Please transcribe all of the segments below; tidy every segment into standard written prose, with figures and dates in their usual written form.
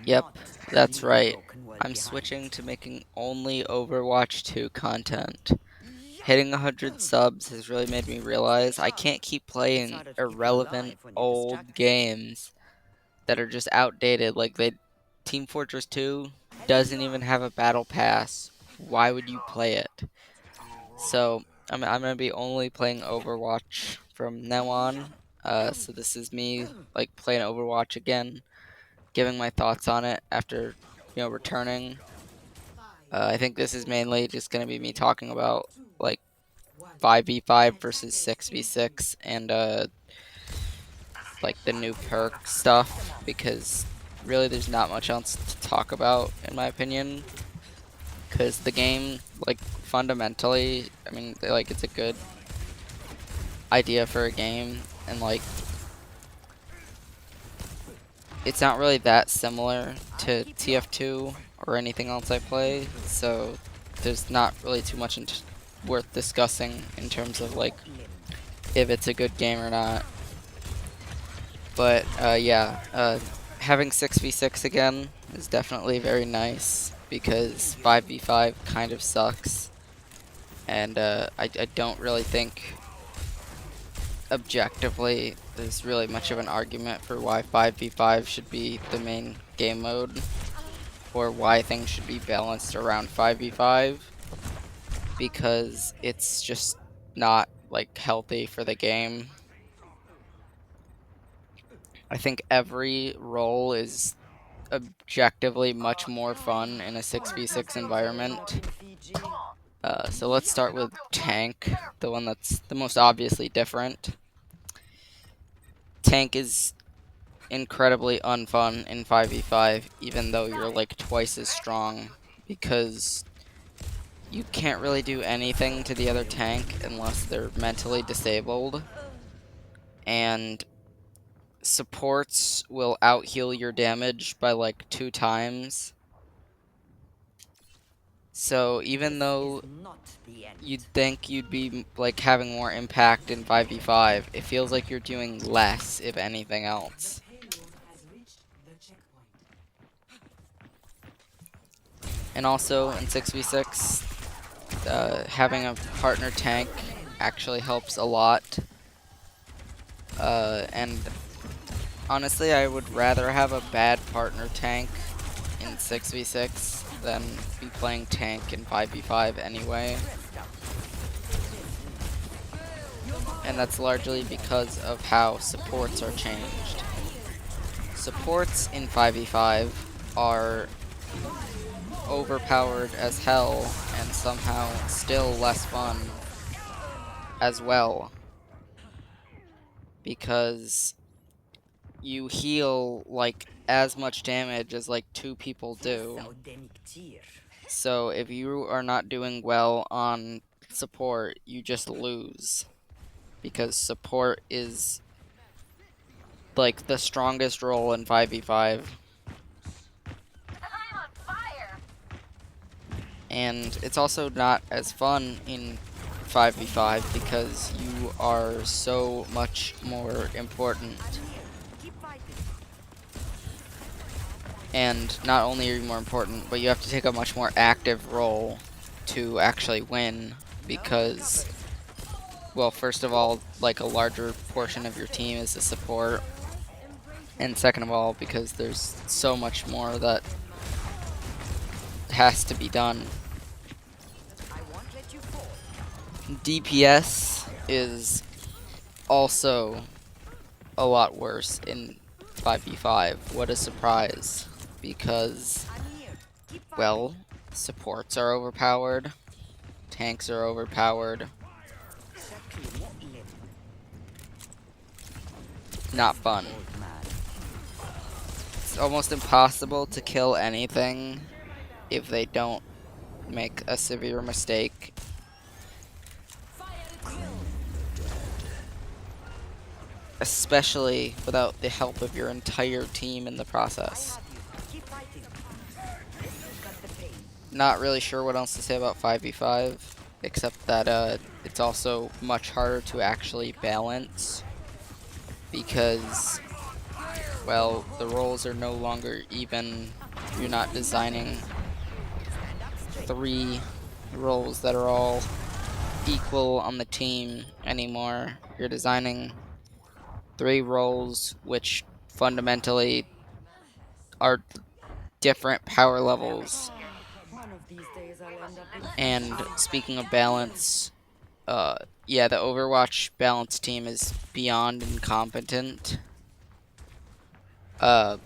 Yep, that's right. I'm switching to making only Overwatch 2 content. Hitting 100 subs has really made me realize I can't keep playing irrelevant old games that are just outdated. Team Fortress 2 doesn't even have a battle pass. Why would you play it? So I'm gonna be only playing Overwatch from now on. So this is me playing Overwatch again, giving my thoughts on it after returning. I think this is mainly just gonna be me talking about like 5v5 versus 6v6 and the new perk stuff, because really there's not much else to talk about in my opinion, because the game fundamentally, I mean, it's a good idea for a game, and it's not really that similar to TF2 or anything else I play, so there's not really too much worth discussing in terms of if it's a good game or not. But yeah, having 6v6 again is definitely very nice, because 5v5 kind of sucks, and I don't really think objectively there's really much of an argument for why 5v5 should be the main game mode, or why things should be balanced around 5v5, because it's just not healthy for the game. I think every role is objectively much more fun in a 6v6 environment. So let's start with tank, the one that's the most obviously different. Tank is incredibly unfun in 5v5, even though you're twice as strong, because you can't really do anything to the other tank unless they're mentally disabled, and supports will out heal your damage by 2 times. So even though you'd think you'd be having more impact in 5v5, it feels like you're doing less, if anything else. And also in 6v6, having a partner tank actually helps a lot. And honestly, I would rather have a bad partner tank in 6v6 than be playing tank in 5v5 anyway. And that's largely because of how supports are changed. Supports in 5v5 are overpowered as hell, and somehow still less fun as well, because you heal as much damage as 2 people do. So if you are not doing well on support, you just lose, because support is the strongest role in 5v5. And it's also not as fun in 5v5 because you are so much more important. And not only are you more important, but you have to take a much more active role to actually win, because, well, first of all, a larger portion of your team is the support, and second of all, because there's so much more that has to be done. DPS is also a lot worse in 5v5. What a surprise, because, well, supports are overpowered, tanks are overpowered. Not fun. It's almost impossible to kill anything if they don't make a severe mistake. Especially without the help of your entire team in the process. Not really sure what else to say about 5v5, except that it's also much harder to actually balance, because well, the roles are no longer even. You're not designing 3 roles that are all equal on the team anymore. You're designing 3 roles which fundamentally are different power levels. And speaking of balance, uh, yeah, the Overwatch balance team is beyond incompetent. Uh,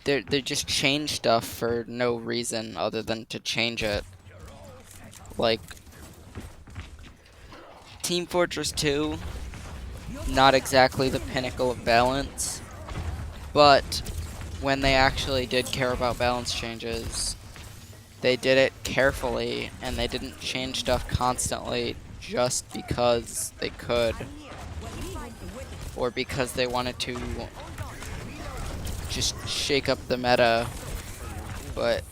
they just change stuff for no reason other than to change it. Like Team Fortress 2, not exactly the pinnacle of balance, but when they actually did care about balance changes, they did it carefully and they didn't change stuff constantly just because they could or because they wanted to just shake up the meta. But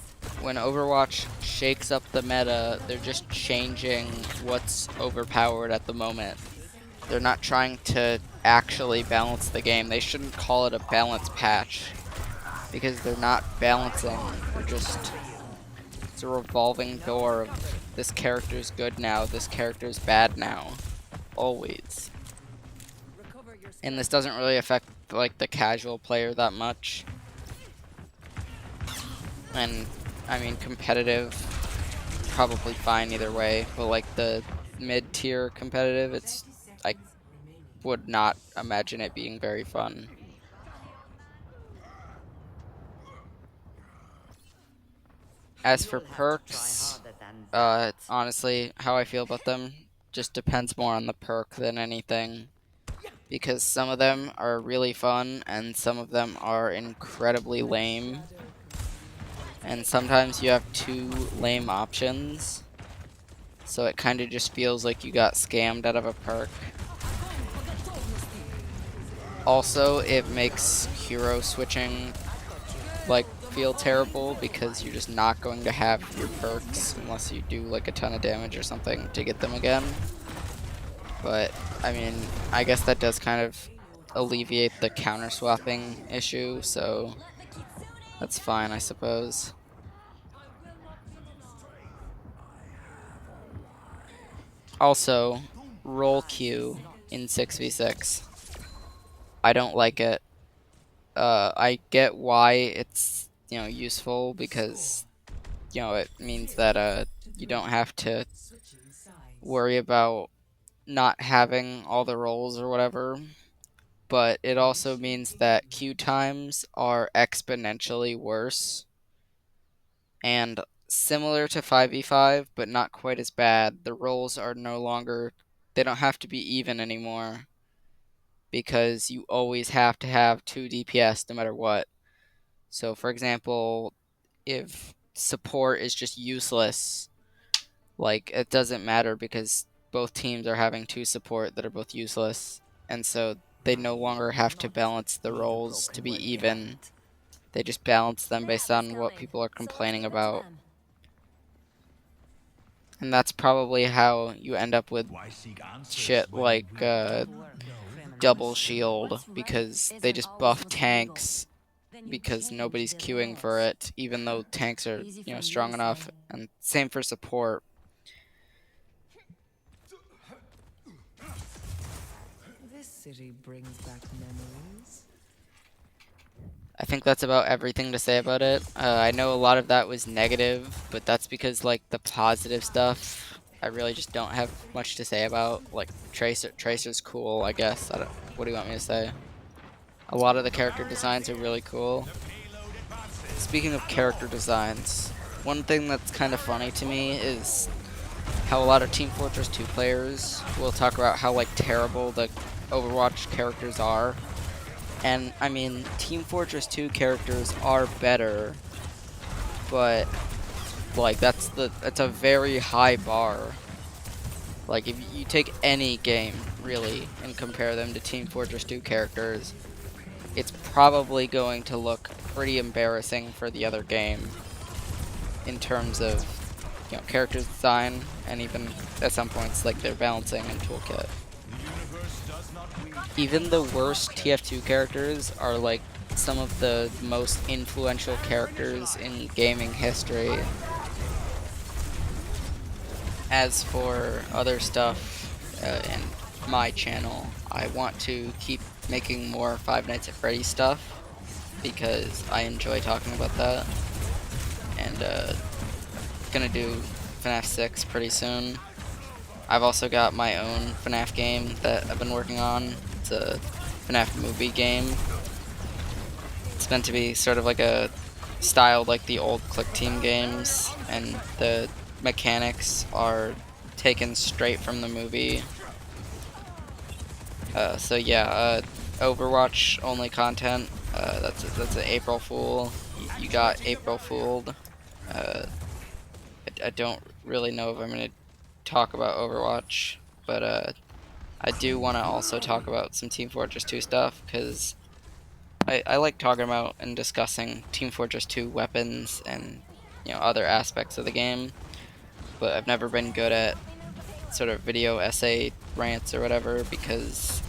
when Overwatch shakes up the meta, they're just changing what's overpowered at the moment. They're not trying to actually balance the game. They shouldn't call it a balance patch because they're not balancing. They're just, it's a revolving door of this character's good now, this character's bad now, always. And this doesn't really affect like the casual player that much. And I mean, competitive, probably fine either way, but like the mid-tier competitive, I would not imagine it being very fun. As for perks, honestly, how I feel about them just depends more on the perk than anything. Because some of them are really fun, and some of them are incredibly lame. And sometimes you have 2 lame options. So it kind of just feels like you got scammed out of a perk. Also, it makes hero switching like feel terrible because you're just not going to have your perks unless you do like a ton of damage or something to get them again. But I mean, I guess that does kind of alleviate the counter swapping issue, so that's fine, I suppose. Also, roll Q in 6v6. I don't like it. I get why it's, useful because, it means that you don't have to worry about not having all the roles or whatever. But it also means that queue times are exponentially worse. And similar to 5v5, but not quite as bad, the roles are no longer, they don't have to be even anymore. Because you always have to have 2 DPS no matter what. So for example, if support is just useless, like it doesn't matter because both teams are having 2 support that are both useless. And so they no longer have to balance the roles to be even. They just balance them based on what people are complaining about. And that's probably how you end up with shit like double shield, because they just buff tanks because nobody's queuing for it, even though tanks are, strong enough. And same for support. This city brings back memories. I think that's about everything to say about it. I know a lot of that was negative, but that's because like the positive stuff, I really just don't have much to say about. Like Tracer's cool, I guess. What do you want me to say? A lot of the character designs are really cool. Speaking of character designs, one thing that's kind of funny to me is how a lot of Team Fortress 2 players will talk about how like terrible the Overwatch characters are. And I mean, Team Fortress 2 characters are better, but like that's a very high bar. Like if you take any game really and compare them to Team Fortress 2 characters, it's probably going to look pretty embarrassing for the other game in terms of, character design and even at some points like their balancing and toolkit. Even the worst TF2 characters are like some of the most influential characters in gaming history. As for other stuff in my channel, I want to keep making more Five Nights at Freddy's stuff because I enjoy talking about that. And gonna do FNAF 6 pretty soon. I've also got my own FNAF game that I've been working on. It's a FNAF movie game. It's meant to be sort of like a style like the old Click Team games, and the mechanics are taken straight from the movie. So yeah, Overwatch only content. That's an April Fool. You got April Fooled. Uh, I don't really know if I'm gonna talk about Overwatch, but I do want to also talk about some Team Fortress 2 stuff because I like talking about and discussing Team Fortress 2 weapons and other aspects of the game, but I've never been good at sort of video essay rants or whatever because,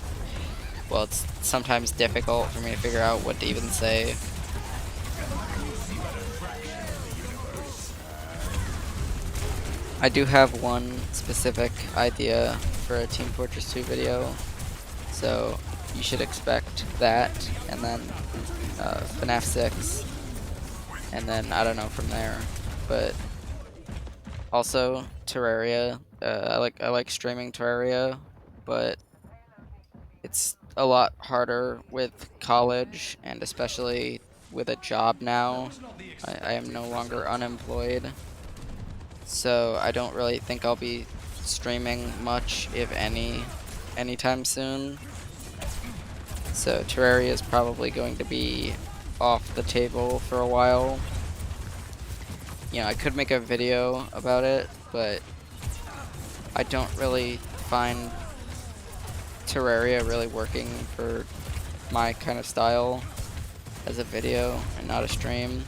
well, it's sometimes difficult for me to figure out what to even say. I do have one specific idea for a Team Fortress 2 video, so you should expect that, and then FNAF 6, and then I don't know from there. But also Terraria, I like streaming Terraria, but it's a lot harder with college and especially with a job now. I am no longer unemployed, so I don't really think I'll be streaming much, if any, anytime soon. So Terraria is probably going to be off the table for a while. I could make a video about it, but I don't really find Terraria really working for my kind of style as a video and not a stream.